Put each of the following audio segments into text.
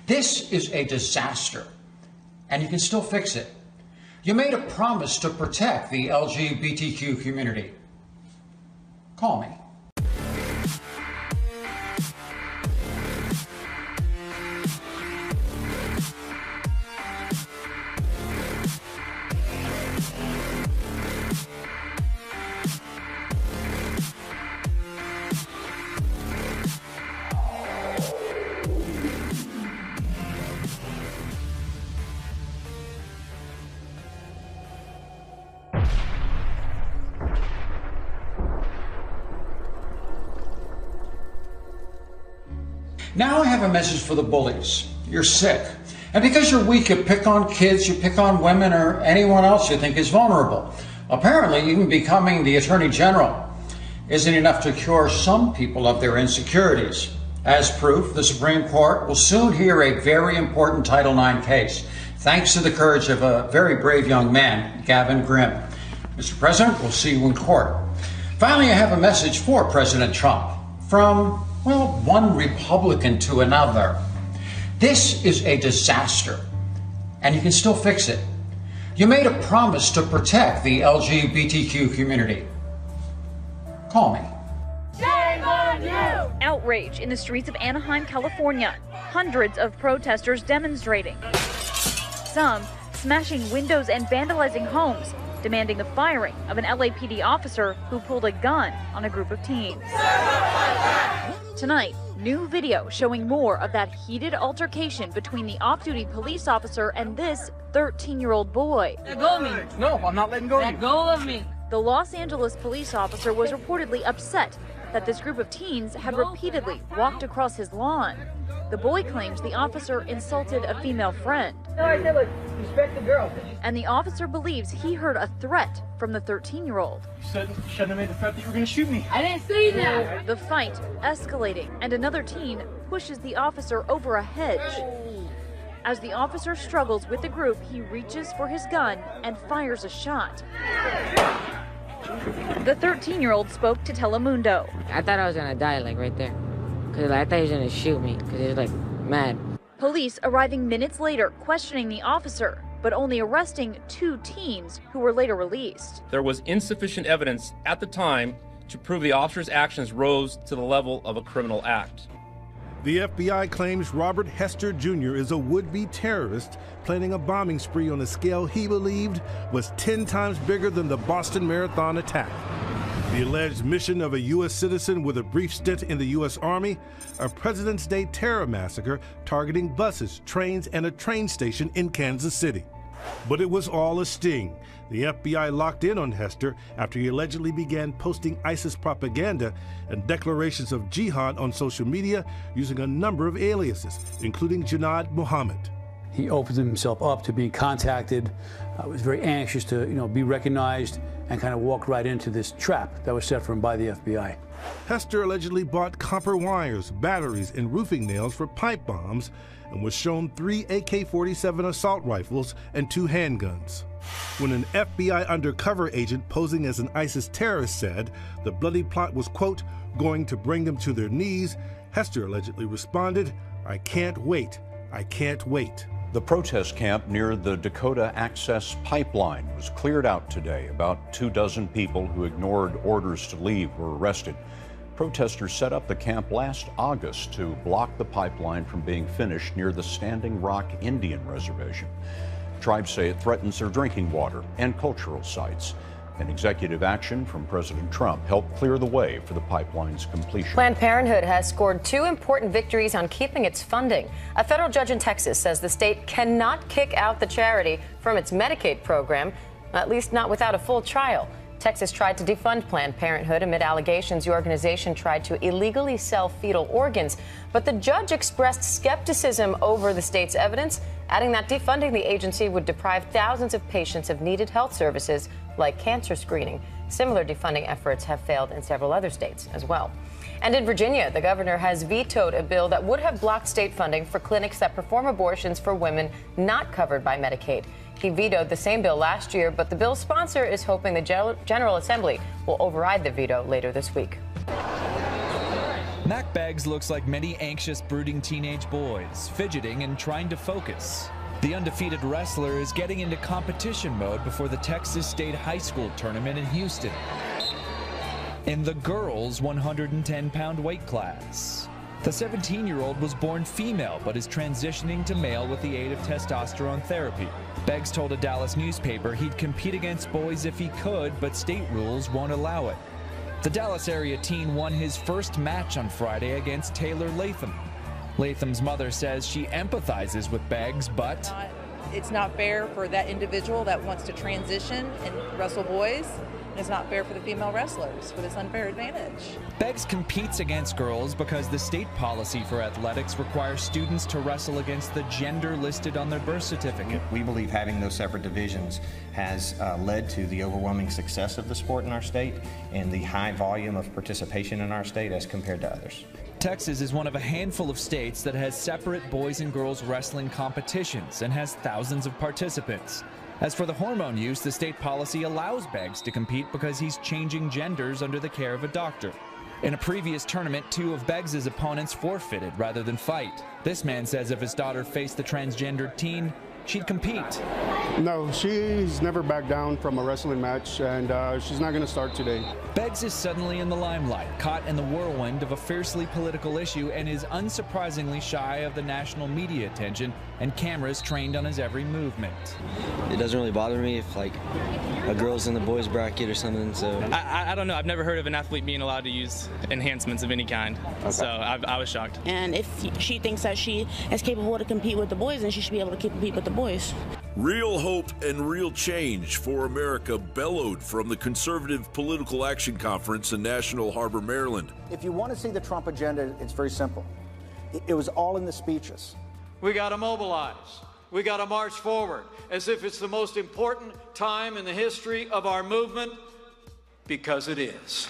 This is a disaster, and you can still fix it. You made a promise to protect the LGBTQ community. Call me. Now I have a message for the bullies. You're sick. And because you're weak, you pick on kids, you pick on women, or anyone else you think is vulnerable. Apparently, even becoming the Attorney General isn't enough to cure some people of their insecurities. As proof, the Supreme Court will soon hear a very important Title IX case, thanks to the courage of a very brave young man, Gavin Grimm. Mr. President, we'll see you in court. Finally, I have a message for President Trump from, well, one Republican to another. This is a disaster, and you can still fix it. You made a promise to protect the LGBTQ community. Call me. Shame on you! Outrage in the streets of Anaheim, California. Hundreds of protesters demonstrating. Some smashing windows and vandalizing homes, demanding the firing of an LAPD officer who pulled a gun on a group of teens. Tonight, new video showing more of that heated altercation between the off-duty police officer and this 13-year-old boy. Let go of me. No, I'm not letting go of you. Let go of me. The Los Angeles police officer was reportedly upset that this group of teens had repeatedly walked across his lawn. The boy claims the officer insulted a female friend. No, I said, respect the girl. And the officer believes he heard a threat from the 13-year-old. You shouldn't have made the threat that you were going to shoot me. I didn't say that. The fight escalating, and another teen pushes the officer over a hedge. As the officer struggles with the group, he reaches for his gun and fires a shot. The 13-year-old spoke to Telemundo. I thought I was gonna die, like, right there. Because I thought he was gonna shoot me, because he was, like, mad. Police arriving minutes later, questioning the officer, but only arresting 2 teens who were later released. There was insufficient evidence at the time to prove the officer's actions rose to the level of a criminal act. The FBI claims Robert Hester Jr. is a would-be terrorist planning a bombing spree on a scale he believed was 10 times bigger than the Boston Marathon attack. The alleged mission of a U.S. citizen with a brief stint in the U.S. Army, a President's Day terror massacre targeting buses, trains, and a train station in Kansas City. But it was all a sting. The FBI locked in on Hester after he allegedly began posting ISIS propaganda and declarations of jihad on social media using a number of aliases, including Jannad Mohammed. He opened himself up to being contacted, was very anxious to, be recognized, and kind of walked right into this trap that was set for him by the FBI. Hester allegedly bought copper wires, batteries, and roofing nails for pipe bombs and was shown 3 AK-47 assault rifles and 2 handguns. When an FBI undercover agent posing as an ISIS terrorist said the bloody plot was, quote, going to bring them to their knees, Hester allegedly responded, "I can't wait. I can't wait." The protest camp near the Dakota Access Pipeline was cleared out today. About 24 people who ignored orders to leave were arrested. Protesters set up the camp last August to block the pipeline from being finished near the Standing Rock Indian Reservation. Tribes say it threatens their drinking water and cultural sites. An executive action from President Trump helped clear the way for the pipeline's completion. Planned Parenthood has scored 2 important victories on keeping its funding. A federal judge in Texas says the state cannot kick out the charity from its Medicaid program, at least not without a full trial. Texas tried to defund Planned Parenthood amid allegations the organization tried to illegally sell fetal organs. But the judge expressed skepticism over the state's evidence, adding that defunding the agency would deprive thousands of patients of needed health services like cancer screening. Similar defunding efforts have failed in several other states as well. And in Virginia, the governor has vetoed a bill that would have blocked state funding for clinics that perform abortions for women not covered by Medicaid. He vetoed the same bill last year, but the bill's sponsor is hoping the General Assembly will override the veto later this week. Mack Beggs looks like many anxious, brooding teenage boys, fidgeting and trying to focus. The undefeated wrestler is getting into competition mode before the Texas State High School tournament in Houston, in the girls' 110-pound weight class. The 17-year-old was born female but is transitioning to male with the aid of testosterone therapy. Beggs told a Dallas newspaper he'd compete against boys if he could, but state rules won't allow it. The Dallas area teen won his first match on Friday against Taylor Latham. Latham's mother says she empathizes with Beggs, but it's not fair for that individual that wants to transition and wrestle boys. And it's not fair for the female wrestlers for this unfair advantage. Beggs competes against girls because the state policy for athletics requires students to wrestle against the gender listed on their birth certificate. We believe having those separate divisions has led to the overwhelming success of the sport in our state and the high volume of participation in our state as compared to others. Texas is one of a handful of states that has separate boys and girls wrestling competitions and has thousands of participants. As for the hormone use, the state policy allows Beggs to compete because he's changing genders under the care of a doctor. In a previous tournament, 2 of Beggs' opponents forfeited rather than fight. This man says if his daughter faced the transgendered teen, she'd compete. No, she's never backed down from a wrestling match, and she's not going to start today. Beggs is suddenly in the limelight, caught in the whirlwind of a fiercely political issue, and is unsurprisingly shy of the national media attention and cameras trained on his every movement. It doesn't really bother me if, like, a girl's in the boys bracket or something, so. I don't know. I've never heard of an athlete being allowed to use enhancements of any kind, so I was shocked. And if she thinks that she is capable to compete with the boys, then she should be able to compete with the boys. Real hope and real change for America bellowed from the Conservative Political Action Conference in National Harbor, Maryland. If you want to see the Trump agenda, it's very simple. It was all in the speeches. We got to mobilize. We got to march forward as if it's the most important time in the history of our movement, because it is.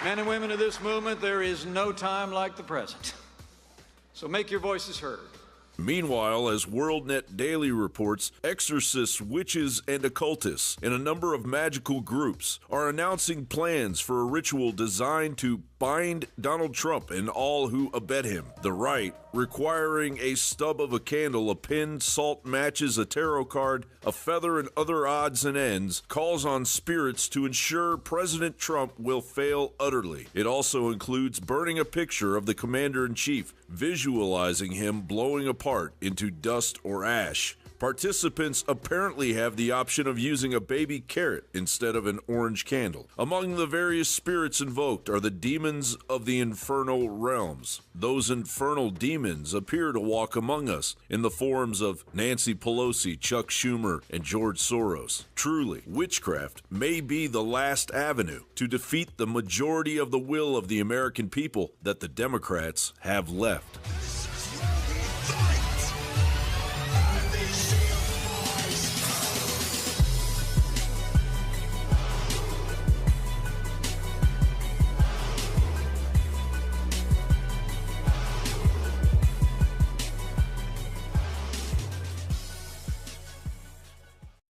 Men and women of this movement, there is no time like the present. So make your voices heard. Meanwhile, as WorldNet Daily reports, exorcists, witches, and occultists in a number of magical groups are announcing plans for a ritual designed to bind Donald Trump and all who abet him. The rite, requiring a stub of a candle, a pin, salt, matches, a tarot card, a feather, and other odds and ends, calls on spirits to ensure President Trump will fail utterly. It also includes burning a picture of the commander-in-chief, visualizing him blowing apart into dust or ash. Participants apparently have the option of using a baby carrot instead of an orange candle. Among the various spirits invoked are the demons of the infernal realms. Those infernal demons appear to walk among us in the forms of Nancy Pelosi, Chuck Schumer, and George Soros. Truly, witchcraft may be the last avenue to defeat the majority of the will of the American people that the Democrats have left.